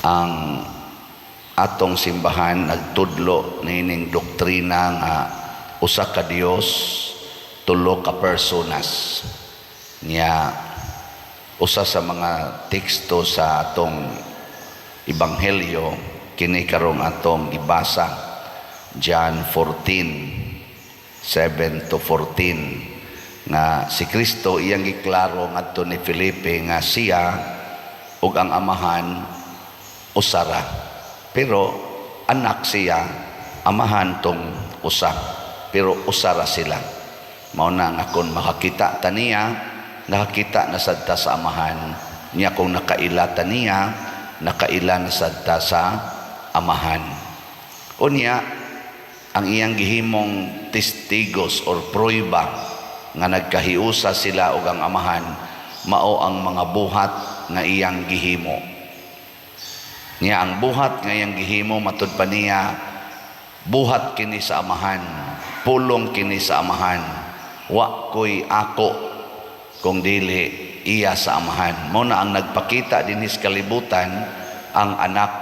ang atong simbahan nagtudlo nining doktrina nga usa ka Dios, tulo ka personas. Niya usa sa mga teksto sa atong ebanghelyo kini karong atong ibasa, John 14:7-14, nga si Kristo iyang giklaro ngadto ni Felipe nga siya ug ang amahan usara, pero anak siya, amahan tong usa, pero usara sila. Mao na nga kung makakita ta niya, nakakita na sadta sa amahan niya. Kung nakaila ta niya, nakaila na sadta sa amahan. Unya ang iyang gihimong testigos or prueba nga nagkahiusa sila og ang amahan, mao ang mga buhat nga iyang gihimo niya. Ang buhat nga iyang gihimo matud pa niya, buhat kini sa amahan, pulong kini sa amahan, wa koy ako kung dili iya sa amahan. Mao na ang nagpakita dinhi sa kalibutan ang anak,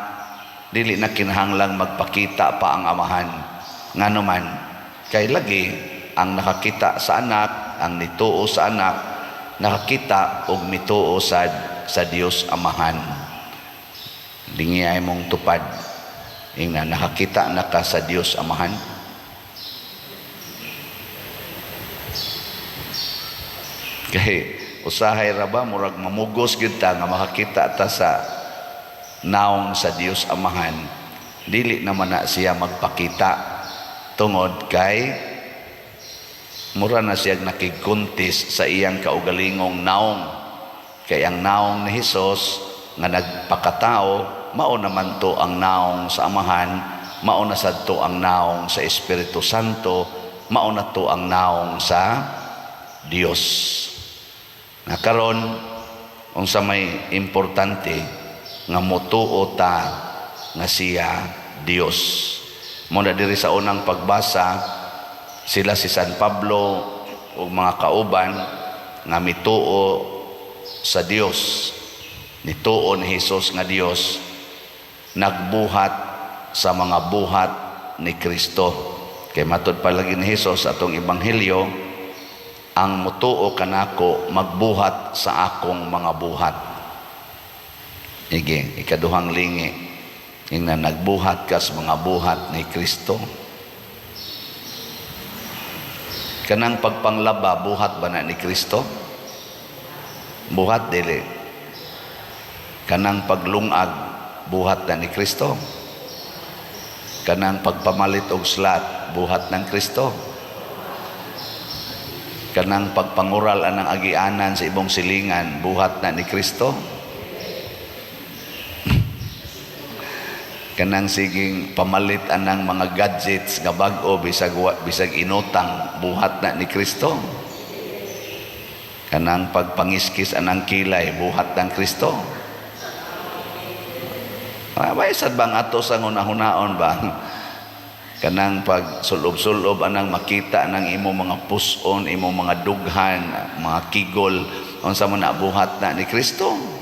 dili na kinahanglang magpakita pa ang amahan. Ngano man kay lagi ang nakakita sa anak, ang nituo sa anak, nakakita og mituo sa Dios amahan. Dingay mong tupad ingna nakakita na ka sa Dios amahan. Kay usahay ra ba murag mamugos gyud ta nga makakita ta sa naong sa Dios amahan, dili naman na siya magpakita tungod kay mura na siya nakigkuntis sa iyang kaugalingong naong. Kay ang naong ni Hesus nga nagpakatao, mao naman to ang naong sa amahan, mao na sadto ang naong sa Espiritu Santo, mao na to ang naong sa Dios. Na karon unsa may importante nga motuo ta nga siya Dios. Muna diri sa unang pagbasa, sila si San Pablo ug mga kauban nga mituo sa Dios, nituo ni Hesus nga Dios, nagbuhat sa mga buhat ni Kristo. Kay matud palagi ni Hesus atong ebanghelyo, ang mutuo kanako magbuhat sa akong mga buhat. Ige ikaduhang lingi ingna nagbuhat ka sa mga buhat ni Kristo. Kanang pagpanglaba, buhat ba na ni Kristo? Buhat dili. Kanang paglungag, buhat na ni Kristo. Kanang pagpamalit og slat, buhat ng Kristo. Kanang pagpangural anang agianan sa ibong silingan, buhat na ni Kristo. Kanang siging pamalit anang mga gadgets nga bag-o bisag inutang, buhat na ni Kristo. Kanang pagpangiskis anang kilay, buhat ng Kristo. Maysad bang ato sa ngunahunaon ba? Kanang pag sulob-sulob anang makita anang imo mga puson, imo mga dughan, mga kigol, unsa man na buhat na ni Kristo.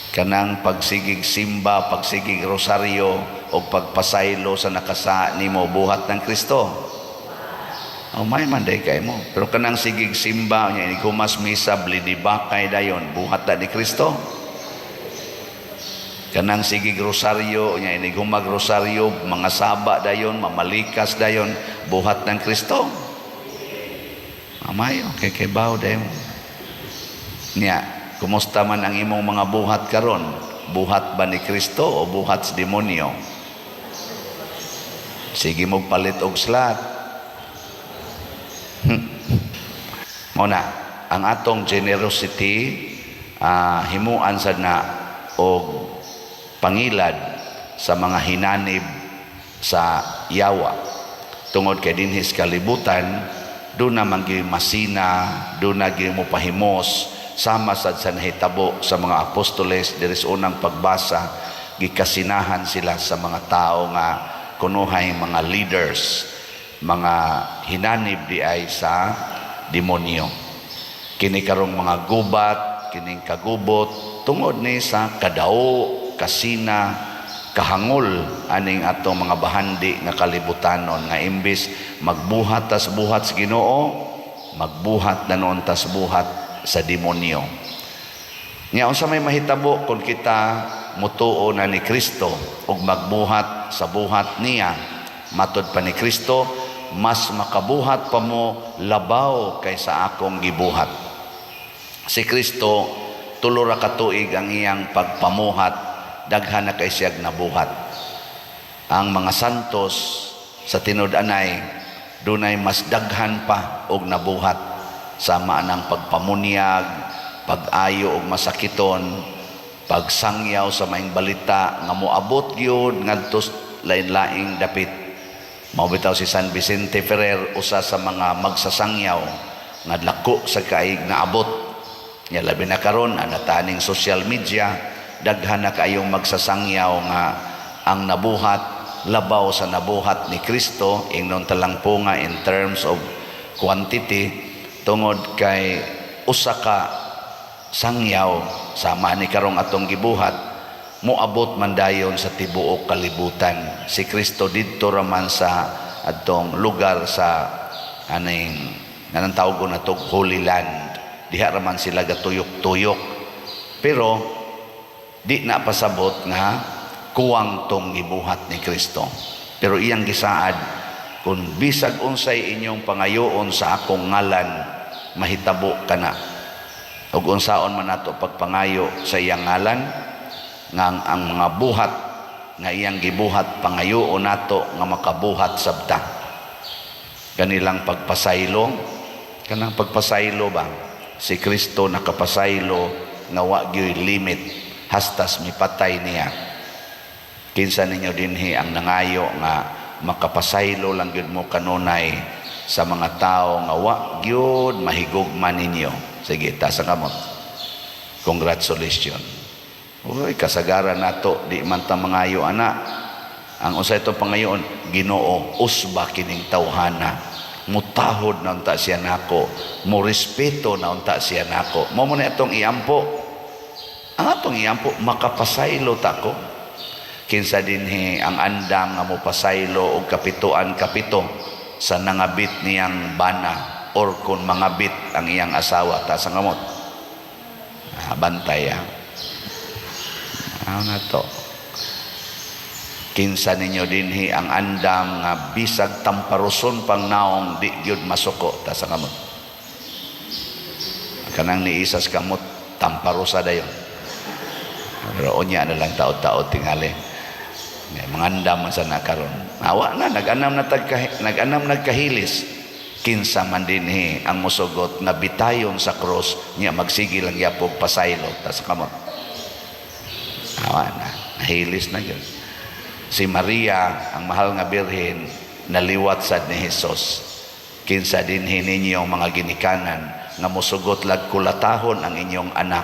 Kanang pagsigig simba, pagsigig rosaryo o pagpasaylo sa nakasa nimo, buhat ng Kristo. May manday kay mo. Pero kanang sigig simba nya igumas misa blidibakay dayon, buhat na ni Kristo. Kanang sigig rosaryo nya inigumag rosaryo, mga saba dayon, mamalikas dayon, buhat ng Kristo. Amay okay kay baw dayon. Nya kumusta man ang imong mga buhat karon? Buhat ba ni Kristo o buhat sa demonyo? Sige mo palit og slat. Muna, ang atong generosity himuan sad na og pangilad sa mga hinanib sa yawa. Tungod kay dinhis kalibutan, doon na mangi masina, doon na mo pahimos, sama sad sa nahitabo sa mga apostoles diri sa unang pagbasa, gikasinahan sila sa mga tao nga kunuhay mga leaders, mga hinanib di ay sa demonyo. Kini karong mga gubat, kasabat kining kagubot tungod ni sa kadao, kasina, kahangol aning atong mga bahandi nga kalibutanon nga imbis magbuhat tas buhat sa Ginoo, magbuhat na noon tas buhat sa demonyo. Nya unsa may mahitabo kung kita mutuo na ni Kristo ug magbuhat sa buhat niya, matud pa ni Kristo, mas makabuhat pa mo labaw kaysa akong gibuhat. Si Kristo tulo ra ka tuig ang iyang pagpamuhat, daghan na kay siyag nabuhat. Ang mga santos sa tinud-anay dunay mas daghan pa og nabuhat, sama ng pagpamunyag, pag-ayo og masakiton, pagsangyaw sa maing balita nga moabot gyud ngadto lain-laing dapit. Mao bitaw si San Vicente Ferrer, usa sa mga magsasangyaw nga dako sa kaig na abot. Nya labi na karon anataning social media, daghan na kayong magsasangyaw nga ang nabuhat labaw sa nabuhat ni Kristo, ingnon talang po nga in terms of quantity, tungod kay usa ka sangyaw sama ni karong atong gibuhat moabot man dayon sa tibuok kalibutan. Si Kristo didto raman sa atong lugar sa aning nanang tawag na to Holy Land, diha raman sila gatuyok-tuyok, pero di na pasabot nga kuwang tong gibuhat ni Kristo. Pero iyang gisaad, kung bisag unsay inyong pangayoon sa akong ngalan, mahitabo kana. Ug unsaon man nato pagpangayo sa iyang ngalan, nga ang mga buhat nga iyang gibuhat pangayoon nato nga makabuhat sabta. Kanilang pagpasaylo, kanang pagpasaylo ba, si Kristo nakapasaylo nga wa gyud limit, hastas mipatay niya. Kinsa ninyo dinhi ang nangayo nga makapasaylo lang gyud mo kanunay sa mga tao nga wa gyud mahigugman ninyo. Sige, tasa kamot. Congratulations. Uy, kasagaran nato, di man ta mangayo ana. Ang usa ito pangayoon, Ginoo, usba kining tawhana. Mutahod na unta siya nako, mo respeto na unta siya nako. Mo na itong iampo. Ang atong iampo, makapasaylo tako. Kinsa dinhi ang andam nga mo pasaylo og kapituan kapito sa nangabit niyang bana, or kung mangabit ang iyang asawa, ta sa ngamot. Bantay na to. Kinsa ninyo dinhi ang andam nga bisag tamparuson pang naong di gyud masuko, ta sa kamot. Kanang ni isas kamot tamparusa dayon. Pero unya na lang taod-taod tingali. Mangandam man sa nakaron. Awa na nag-anam nagkahilis. Kinsa man dinhi ang musugot na bitayon sa cross niya magsigil lang yapog pasaylo, ta sa kamot. Awa na, nahilis na yun. Si Maria, ang mahal nga birhen, naliwat sad ni Jesus. Kinsa dinhi ninyo mga ginikanan nga musugot lag kulatahon ang inyong anak,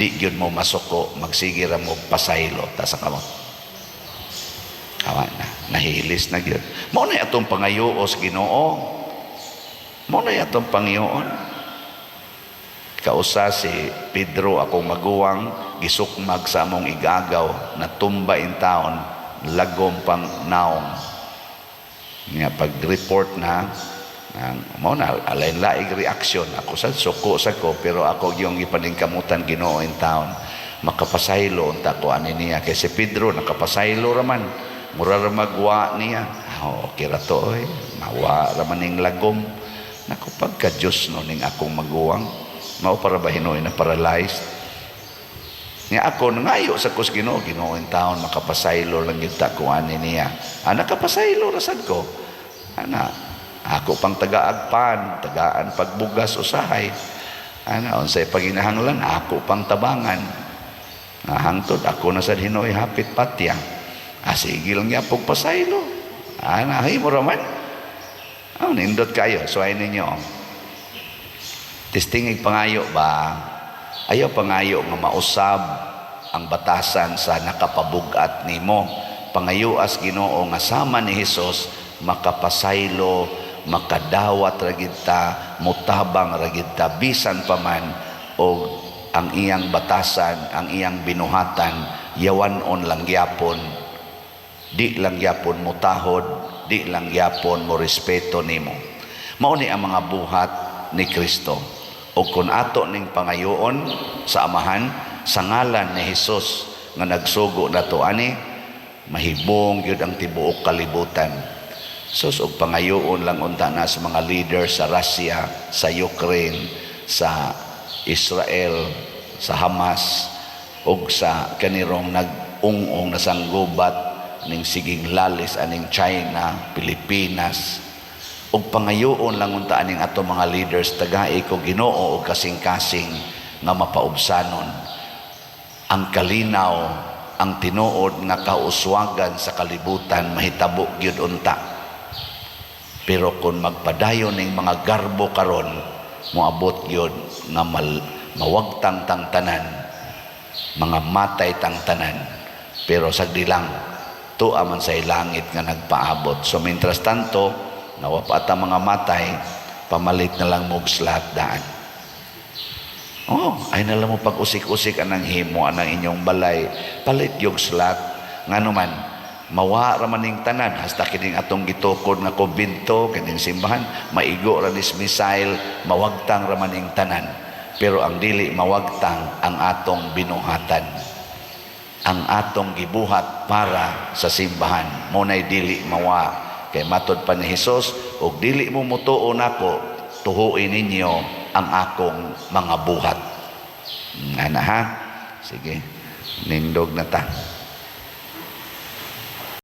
di gyud mo masuko, magsigira mo pasaylo, ta sa kamot. Awa na, nahilis na gyud. Mao na atong pangayoos Ginoo. Mao na atong pangayoon. Kausa si Pedro akong maguwang, gisukmag sa among igagaw, natumba in taon, lagom pang naong. Nga pag-report na, mo na, alain-laig reaksyon. Ako sa suko sa ko, pero ako yung ipaningkamutan Ginoo in taon. Makapasaylo, unta ko ani niya. Kaya si Pedro, nakapasaylo raman. Mura ramagwa niya. Okay ra to, mawa raman ning lagom. Naku, pagka-Diyos no, ning akong maguwang. Mao para ba hinoy na paralyzed nga ako nangayo sa kus Ginoo in taon, makapasaylo lang yung takuan niya. Nakapasaylo rasad ko. Ako pang tagaan pagbugas usahay. Unsay paginahanglan, ako pang tabangan. Hangtod ako na sa hinoy hapit patya. Sige lang niya pagpasaylo. Hay mo raman. Nindot kayo, so ay ninyo. Tistingig pangayo ba? Ayaw pangayo nga mausab ang batasan sa nakapabugat nimo. Pangayuas Ginoo nga sama ni Hesus makapasaylo, makadawat ra gid ta, mutabang ra gid ta bisan pa man og ang iyang batasan, ang iyang binuhatan, yawanon lang gyapon, di lang gyapon mo tahod, di lang gyapon mo respeto nimo. Mao ni ang mga buhat ni Kristo. O kung ato ning pangayoon sa amahan sa ngalan ni Hesus nga nagsugo nato ani, mahibong gyud ang tibuok kalibutan. Sus og pangayoon lang unta na sa mga leader sa Russia, sa Ukraine, sa Israel, sa Hamas, ug sa kanirong nag-ung-ung na sanggubat ning siging lalis aning China, Pilipinas. Ug pangayoon lang unta aning ato mga leaders tagai ko Ginoo og kasing-kasing nga mapaubsanon ang kalinaw, ang tinuod nga kauswagan sa kalibutan mahitabo gyud unta. Pero kung magpadayon ning mga garbo karon, moabot gyud nga mawagtang tang tanan, mga matay tang tanan. Pero sagdi lang tuwa man sa langit nga nagpaabot. So mientras tanto nawapa ta mga matay, pamalit na lang mo slat daan. Ay nalang mo pag-usik-usik anang himo anang inyong balay, palit yung slat ngano man mawa ra maning tanan hasta kining atong gitukod nga kumbento kining simbahan maigo ra dis missile, mawagtang ra maning tanan. Pero ang dili mawagtang ang atong binuhatan, ang atong gibuhat para sa simbahan, mo nay dili mawa. Kay matod pa ni Hesus, og dili mo mutuo nako, tuhuin ninyo ang akong mga buhat. Ana ha? Sige, nindog na ta.